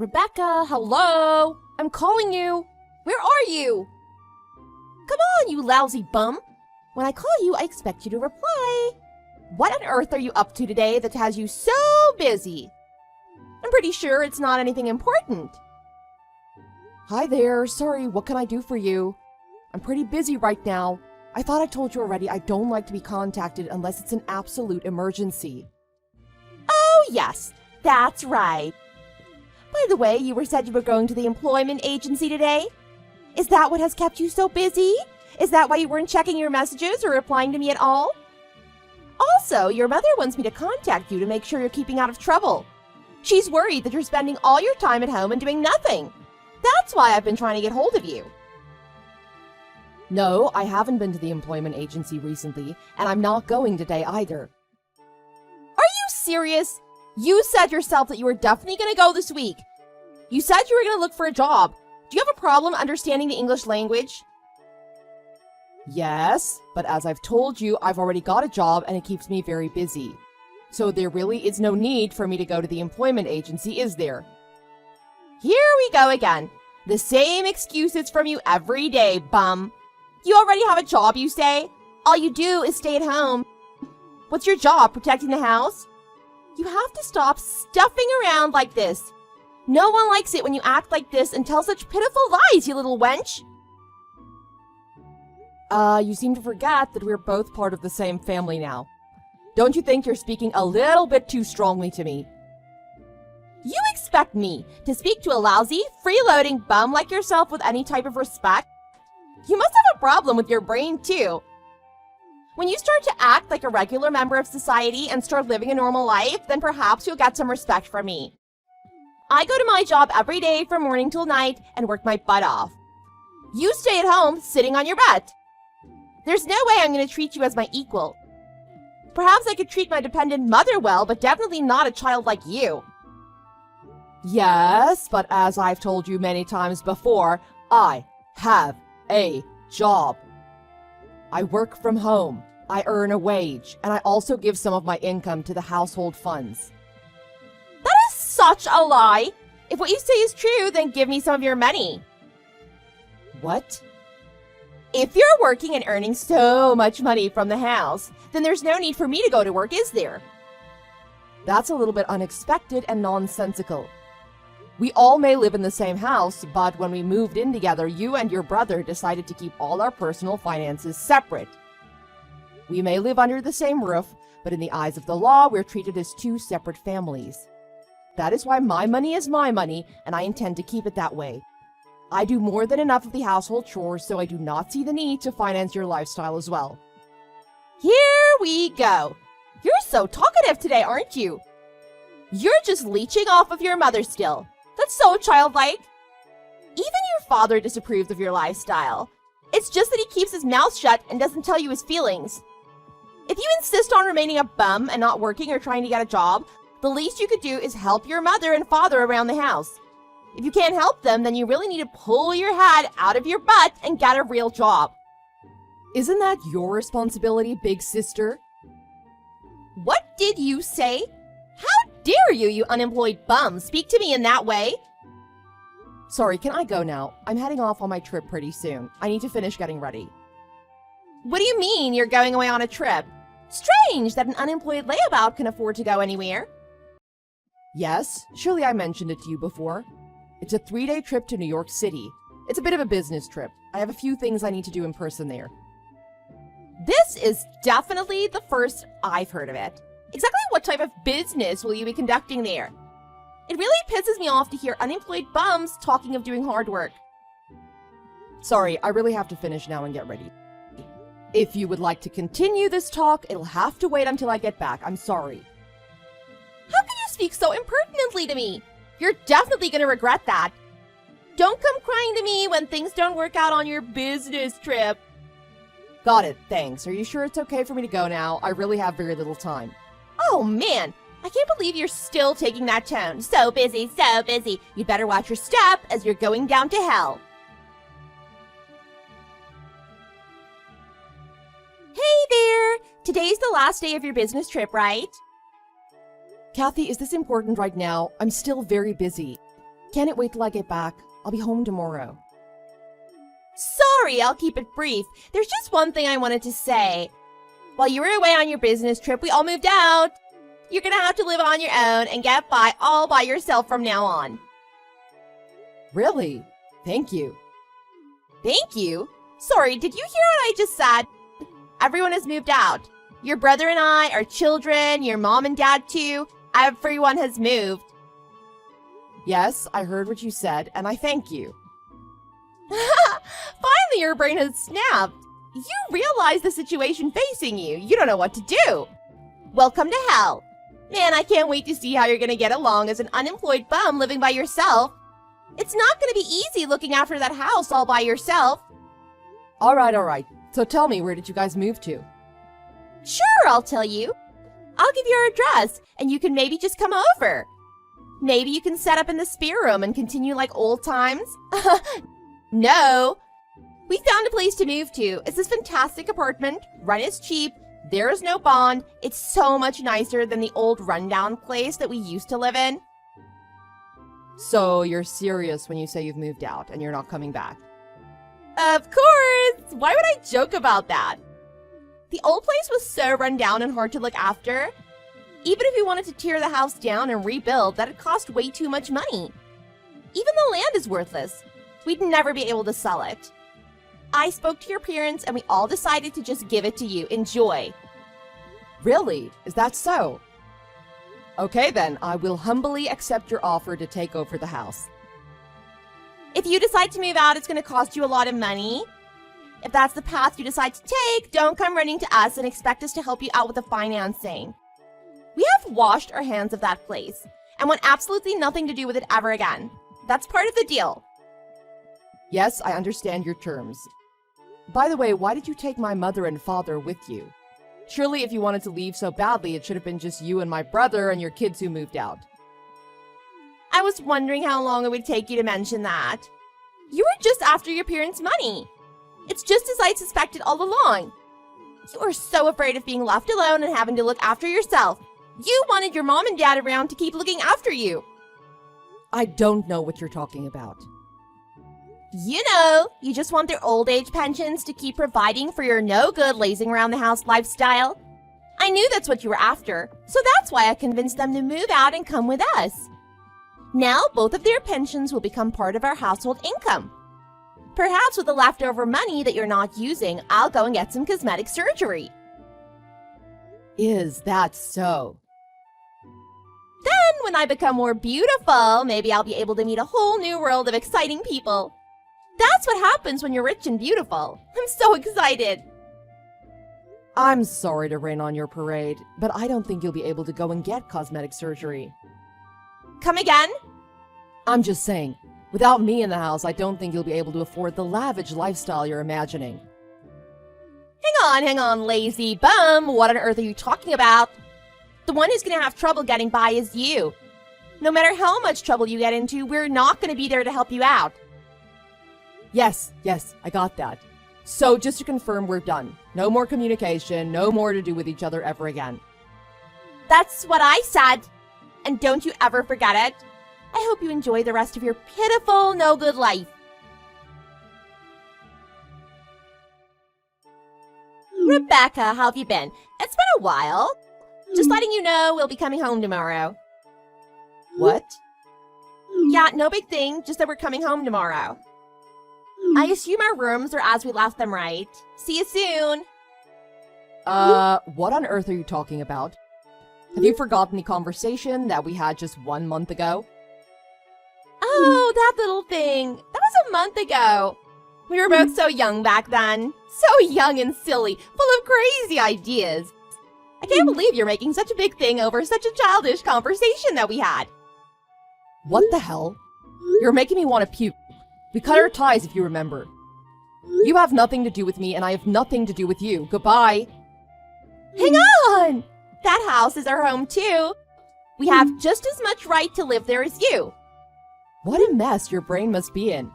Rebecca, hello? I'm calling you. Where are you? Come on, you lousy bum. When I call you, I expect you to reply. What on earth are you up to today that has you so busy? I'm pretty sure it's not anything important. Hi there, sorry, what can I do for you? I'm pretty busy right now. I thought I told you already I don't like to be contacted unless it's an absolute emergency. Oh yes, that's right. By the way, you said you were going to the employment agency today? Is that what has kept you so busy? Is that why you weren't checking your messages or replying to me at all? Also, your mother wants me to contact you to make sure you're keeping out of trouble. She's worried that you're spending all your time at home and doing nothing. That's why I've been trying to get hold of you. No, I haven't been to the employment agency recently, and I'm not going today either. Are you serious? You said yourself that you were definitely going to go this week. You said you were going to look for a job. Do you have a problem understanding the English language? Yes, but as I've told you, I've already got a job and it keeps me very busy. So there really is no need for me to go to the employment agency, is there? Here we go again. The same excuses from you every day, bum. You already have a job, you say? All you do is stay at home. What's your job, protecting the house? You have to stop stuffing around like this. No one likes it when you act like this and tell such pitiful lies, you little wench. You seem to forget that we're both part of the same family now. Don't you think you're speaking a little bit too strongly to me? You expect me to speak to a lousy, freeloading bum like yourself with any type of respect? You must have a problem with your brain, too. When you start to act like a regular member of society and start living a normal life, then perhaps you'll get some respect from me. I go to my job every day from morning till night and work my butt off. You stay at home, sitting on your butt. There's no way I'm going to treat you as my equal. Perhaps I could treat my dependent mother well, but definitely not a child like you. Yes, but as I've told you many times before, I have a job. I work from home, I earn a wage, and I also give some of my income to the household funds. That is such a lie! If what you say is true, then give me some of your money. What? If you're working and earning so much money from the house, then there's no need for me to go to work, is there? That's a little bit unexpected and nonsensical. We all may live in the same house, but when we moved in together, you and your brother decided to keep all our personal finances separate. We may live under the same roof, but in the eyes of the law, we're treated as two separate families. That is why my money is my money, and I intend to keep it that way. I do more than enough of the household chores, so I do not see the need to finance your lifestyle as well. Here we go. You're so talkative today, aren't you? You're just leeching off of your mother still. That's so childlike. Even your father disapproves of your lifestyle. It's just that he keeps his mouth shut and doesn't tell you his feelings. If you insist on remaining a bum and not working or trying to get a job, the least you could do is help your mother and father around the house. If you can't help them, then you really need to pull your head out of your butt and get a real job. Isn't that your responsibility, big sister? What did you say? How dare you, you unemployed bum, speak to me in that way? Sorry, can I go now? I'm heading off on my trip pretty soon. I need to finish getting ready. What do you mean you're going away on a trip? Strange that an unemployed layabout can afford to go anywhere. Yes, surely I mentioned it to you before. It's a 3-day trip to New York City. It's a bit of a business trip. I have a few things I need to do in person there. This is definitely the first I've heard of it. Exactly what type of business will you be conducting there? It really pisses me off to hear unemployed bums talking of doing hard work. Sorry, I really have to finish now and get ready. If you would like to continue this talk, it'll have to wait until I get back. I'm sorry. How can you speak so impertinently to me? You're definitely going to regret that. Don't come crying to me when things don't work out on your business trip. Got it, thanks. Are you sure it's okay for me to go now? I really have very little time. Oh man, I can't believe you're still taking that tone. So busy, so busy. You'd better watch your step as you're going down to hell. Hey there! Today's the last day of your business trip, right? Kathy, is this important right now? I'm still very busy. Can't wait till I get back. I'll be home tomorrow. Sorry, I'll keep it brief. There's just one thing I wanted to say. While you were away on your business trip, we all moved out. You're gonna have to live on your own and get by all by yourself from now on. Really? Thank you. Thank you? Sorry, did you hear what I just said? Everyone has moved out. Your brother and I, our children, your mom and dad too. Everyone has moved. Yes, I heard what you said, and I thank you. Finally, your brain has snapped. You realize the situation facing you. You don't know what to do. Welcome to hell. Man, I can't wait to see how you're gonna get along as an unemployed bum living by yourself. It's not gonna be easy looking after that house all by yourself. All right. So tell me, where did you guys move to? Sure, I'll tell you. I'll give you our address, and you can maybe just come over. Maybe you can set up in the spare room and continue like old times. No. We found a place to move to. It's this fantastic apartment. Rent is cheap. There is no bond. It's so much nicer than the old rundown place that we used to live in. So you're serious when you say you've moved out and you're not coming back? Of course! Why would I joke about that? The old place was so run down and hard to look after. Even if we wanted to tear the house down and rebuild, that'd cost way too much money. Even the land is worthless. We'd never be able to sell it. I spoke to your parents and we all decided to just give it to you. Enjoy. Really? Is that so? Okay then, I will humbly accept your offer to take over the house. If you decide to move out, it's going to cost you a lot of money. If that's the path you decide to take, don't come running to us and expect us to help you out with the financing. We have washed our hands of that place and want absolutely nothing to do with it ever again. That's part of the deal. Yes, I understand your terms. By the way, why did you take my mother and father with you? Surely if you wanted to leave so badly, it should have been just you and my brother and your kids who moved out. I was wondering how long it would take you to mention that. You were just after your parents' money. It's just as I suspected all along. You were so afraid of being left alone and having to look after yourself. You wanted your mom and dad around to keep looking after you. I don't know what you're talking about. You know, you just want their old age pensions to keep providing for your no-good lazing around the house lifestyle. I knew that's what you were after, so that's why I convinced them to move out and come with us. Now both of their pensions will become part of our household income. Perhaps with the leftover money that you're not using, I'll go and get some cosmetic surgery. Is that so? Then, when I become more beautiful, maybe I'll be able to meet a whole new world of exciting people. That's what happens when you're rich and beautiful. I'm so excited. I'm sorry to rain on your parade, but I don't think you'll be able to go and get cosmetic surgery. Come again? I'm just saying, without me in the house, I don't think you'll be able to afford the lavish lifestyle you're imagining. Hang on, lazy bum. What on earth are you talking about? The one who's gonna have trouble getting by is you. No matter how much trouble you get into, we're not gonna be there to help you out. Yes, I got that. So just to confirm, we're done. No more communication, no more to do with each other ever again. That's what I said. And don't you ever forget it. I hope you enjoy the rest of your pitiful, no-good life. Rebecca, how have you been? It's been a while. Just letting you know we'll be coming home tomorrow. What? Yeah, no big thing, just that we're coming home tomorrow. I assume our rooms are as we left them, right? See you soon. What on earth are you talking about? Have you forgotten the conversation that we had just 1 month ago? Oh, that little thing. That was a month ago. We were both so young back then. So young and silly, full of crazy ideas. I can't believe you're making such a big thing over such a childish conversation that we had. What the hell? You're making me want to puke. We cut our ties, if you remember. You have nothing to do with me, and I have nothing to do with you. Goodbye. Hang on! That house is our home, too. We have just as much right to live there as you. What a mess your brain must be in.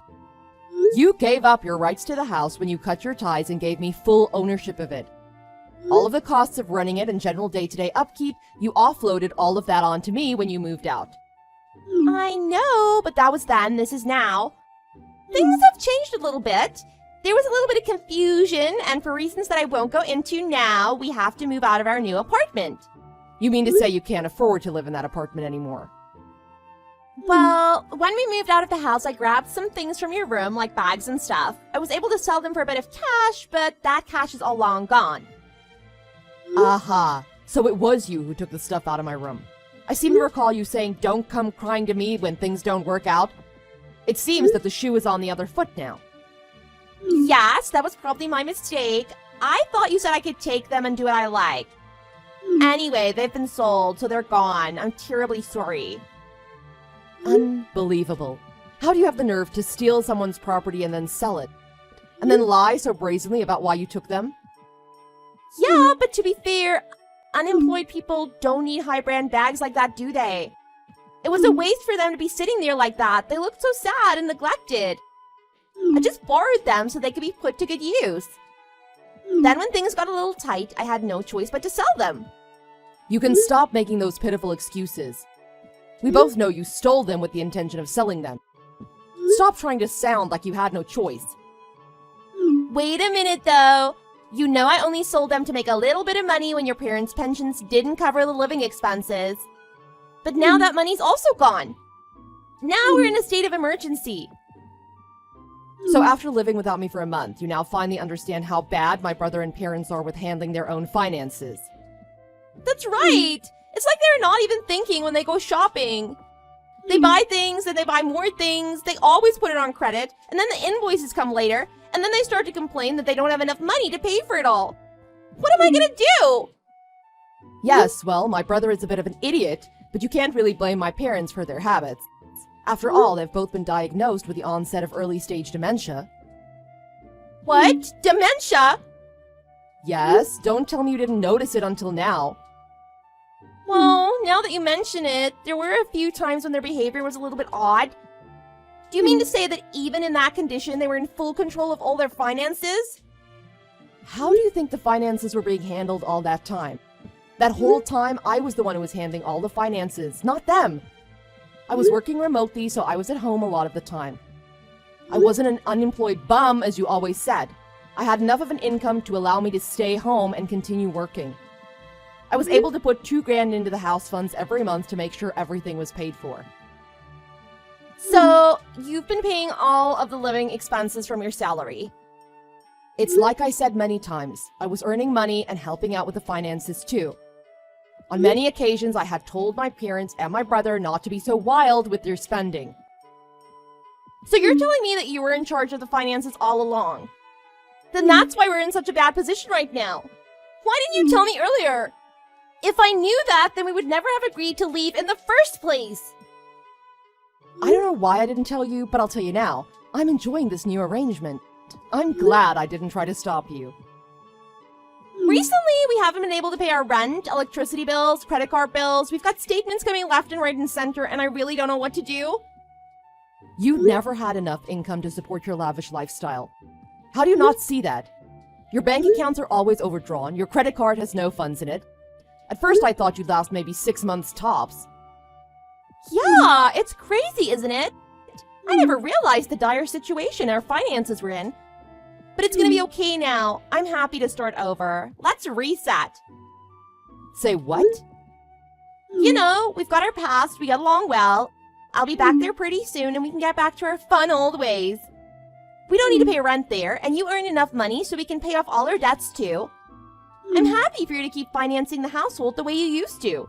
You gave up your rights to the house when you cut your ties and gave me full ownership of it. All of the costs of running it and general day-to-day upkeep, you offloaded all of that onto me when you moved out. I know, but that was then, this is now. Things have changed a little bit. There was a little bit of confusion, and for reasons that I won't go into now, we have to move out of our new apartment. You mean to say you can't afford to live in that apartment anymore? Well, when we moved out of the house, I grabbed some things from your room, like bags and stuff. I was able to sell them for a bit of cash, but that cash is all long gone. Aha. So it was you who took the stuff out of my room. I seem to recall you saying, "Don't come crying to me when things don't work out." It seems that the shoe is on the other foot now. Yes, that was probably my mistake. I thought you said I could take them and do what I like. Anyway, they've been sold, so they're gone. I'm terribly sorry. Unbelievable. How do you have the nerve to steal someone's property and then sell it? And then lie so brazenly about why you took them? Yeah, but to be fair, unemployed people don't need high-brand bags like that, do they? It was a waste for them to be sitting there like that. They looked so sad and neglected. I just borrowed them so they could be put to good use. Then when things got a little tight, I had no choice but to sell them. You can stop making those pitiful excuses. We both know you stole them with the intention of selling them. Stop trying to sound like you had no choice. Wait a minute, though. You know I only sold them to make a little bit of money when your parents' pensions didn't cover the living expenses. But now that money's also gone. Now we're in a state of emergency. So after living without me for a month, you now finally understand how bad my brother and parents are with handling their own finances. That's right. It's like they're not even thinking when they go shopping. They buy things and they buy more things. They always put it on credit. And then the invoices come later. And then they start to complain that they don't have enough money to pay for it all. What am I gonna do? Yes, well, my brother is a bit of an idiot, but you can't really blame my parents for their habits. After all, they've both been diagnosed with the onset of early-stage dementia. What? Dementia? Yes, don't tell me you didn't notice it until now. Well, now that you mention it, there were a few times when their behavior was a little bit odd. Do you mean to say that even in that condition, they were in full control of all their finances? How do you think the finances were being handled all that time? That whole time, I was the one who was handling all the finances, not them. I was working remotely, so I was at home a lot of the time. I wasn't an unemployed bum, as you always said. I had enough of an income to allow me to stay home and continue working. I was able to put $2,000 into the house funds every month to make sure everything was paid for. So, you've been paying all of the living expenses from your salary. It's like I said many times, I was earning money and helping out with the finances too. On many occasions, I had told my parents and my brother not to be so wild with their spending. So you're telling me that you were in charge of the finances all along? Then that's why we're in such a bad position right now. Why didn't you tell me earlier? If I knew that, then we would never have agreed to leave in the first place. I don't know why I didn't tell you, but I'll tell you now. I'm enjoying this new arrangement. I'm glad I didn't try to stop you. Recently, we haven't been able to pay our rent, electricity bills, credit card bills. We've got statements coming left and right and center, and I really don't know what to do. You never had enough income to support your lavish lifestyle. How do you not see that? Your bank accounts are always overdrawn, your credit card has no funds in it. At first I thought you'd last maybe 6 months tops. Yeah, it's crazy, isn't it? I never realized the dire situation our finances were in. But it's gonna be okay now. I'm happy to start over. Let's reset. Say what? You know, we've got our past, we got along well. I'll be back there pretty soon and we can get back to our fun old ways. We don't need to pay rent there, and you earn enough money so we can pay off all our debts too. I'm happy for you to keep financing the household the way you used to.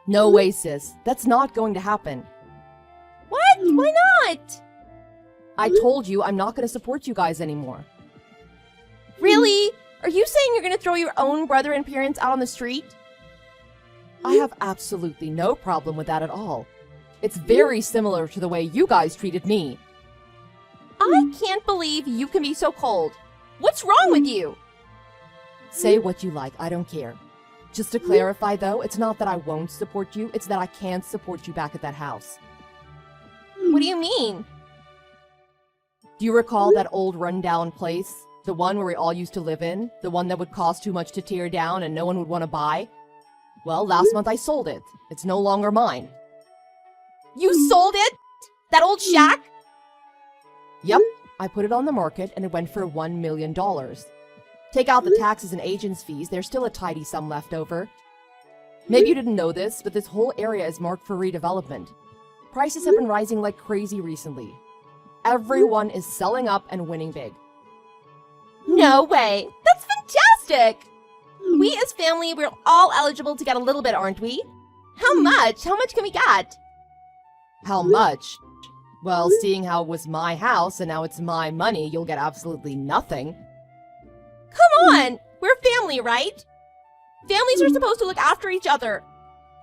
No way, sis. That's not going to happen. What? Why not? I told you I'm not going to support you guys anymore. Really? Are you saying you're going to throw your own brother and parents out on the street? I have absolutely no problem with that at all. It's very similar to the way you guys treated me. I can't believe you can be so cold. What's wrong with you? Say what you like, I don't care. Just to clarify though, it's not that I won't support you, it's that I can't support you back at that house. What do you mean? Do you recall that old rundown place? The one where we all used to live in? The one that would cost too much to tear down and no one would want to buy? Well, last month I sold it. It's no longer mine. You sold it? That old shack? Yep, I put it on the market and it went for $1 million. Take out the taxes and agents' fees, there's still a tidy sum left over. Maybe you didn't know this, but this whole area is marked for redevelopment. Prices have been rising like crazy recently. Everyone is selling up and winning big. No way. That's fantastic. We as family, we're all eligible to get a little bit, aren't we? How much? How much can we get? How much? Well, seeing how it was my house and now it's my money, you'll get absolutely nothing. Come on! We're family, right? Families are supposed to look after each other.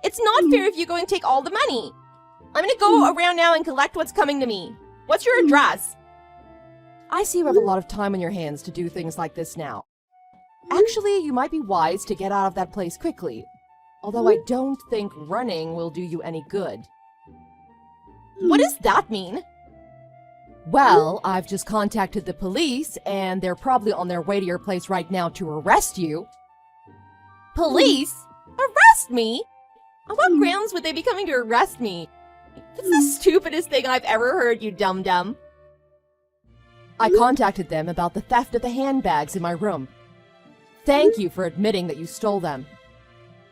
It's not fair if you go and take all the money. I'm gonna go around now and collect what's coming to me. What's your address? I see you have a lot of time on your hands to do things like this now. Actually, you might be wise to get out of that place quickly. Although I don't think running will do you any good. What does that mean? Well, I've just contacted the police, and they're probably on their way to your place right now to arrest you. Police? Arrest me? On what grounds would they be coming to arrest me? That's the stupidest thing I've ever heard, you dum-dum. I contacted them about the theft of the handbags in my room. Thank you for admitting that you stole them.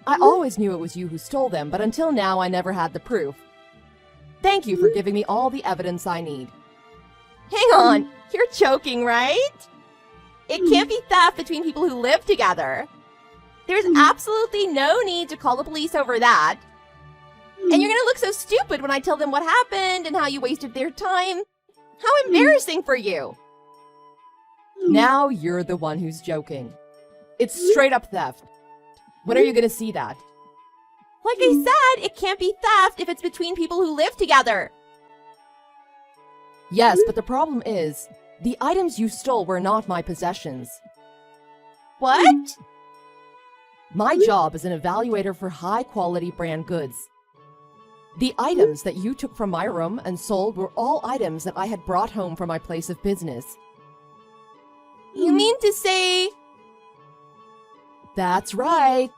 I always knew it was you who stole them, but until now I never had the proof. Thank you for giving me all the evidence I need. Hang on, you're joking, right? It can't be theft between people who live together. There's absolutely no need to call the police over that. And you're gonna look so stupid when I tell them what happened and how you wasted their time. How embarrassing for you. Now you're the one who's joking. It's straight up theft. When are you gonna see that? Like I said, it can't be theft if it's between people who live together. Yes, but the problem is, the items you stole were not my possessions. What? My job is an evaluator for high-quality brand goods. The items that you took from my room and sold were all items that I had brought home from my place of business. You mean to say... That's right.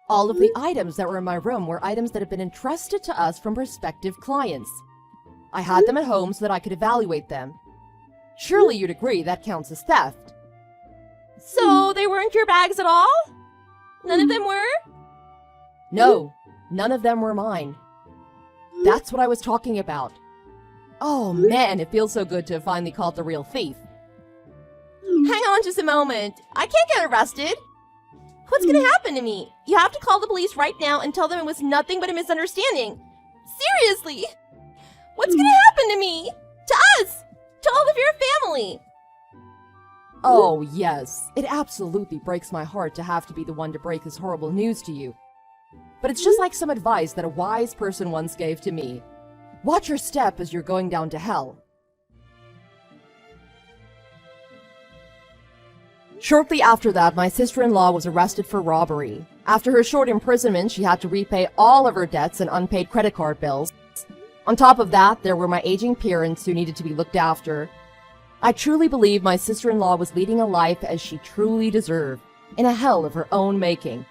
All of the items that were in my room were items that had been entrusted to us from prospective clients. I had them at home so that I could evaluate them. Surely you'd agree that counts as theft. So they weren't your bags at all? None of them were? No, none of them were mine. That's what I was talking about. Oh man, it feels so good to have finally caught the real thief. Hang on just a moment. I can't get arrested. What's gonna happen to me? You have to call the police right now and tell them it was nothing but a misunderstanding. Seriously! What's gonna happen to me? To us! To all of your family! Oh yes, it absolutely breaks my heart to have to be the one to break this horrible news to you. But it's just like some advice that a wise person once gave to me. Watch your step as you're going down to hell. Shortly after that, my sister-in-law was arrested for robbery. After her short imprisonment, she had to repay all of her debts and unpaid credit card bills. On top of that, there were my aging parents who needed to be looked after. I truly believe my sister-in-law was leading a life as she truly deserved, in a hell of her own making.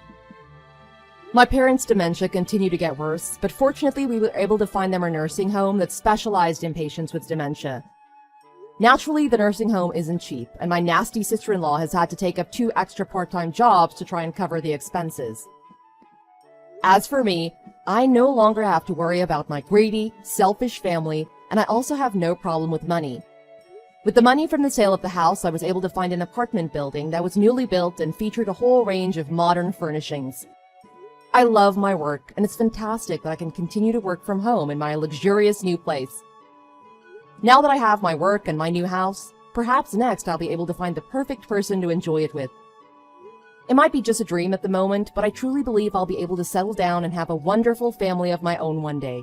My parents' dementia continued to get worse, but fortunately we were able to find them a nursing home that specialized in patients with dementia. Naturally, the nursing home isn't cheap, and my nasty sister-in-law has had to take up 2 extra part-time jobs to try and cover the expenses. As for me, I no longer have to worry about my greedy, selfish family, and I also have no problem with money. With the money from the sale of the house, I was able to find an apartment building that was newly built and featured a whole range of modern furnishings. I love my work, and it's fantastic that I can continue to work from home in my luxurious new place. Now that I have my work and my new house, perhaps next I'll be able to find the perfect person to enjoy it with. It might be just a dream at the moment, but I truly believe I'll be able to settle down and have a wonderful family of my own one day.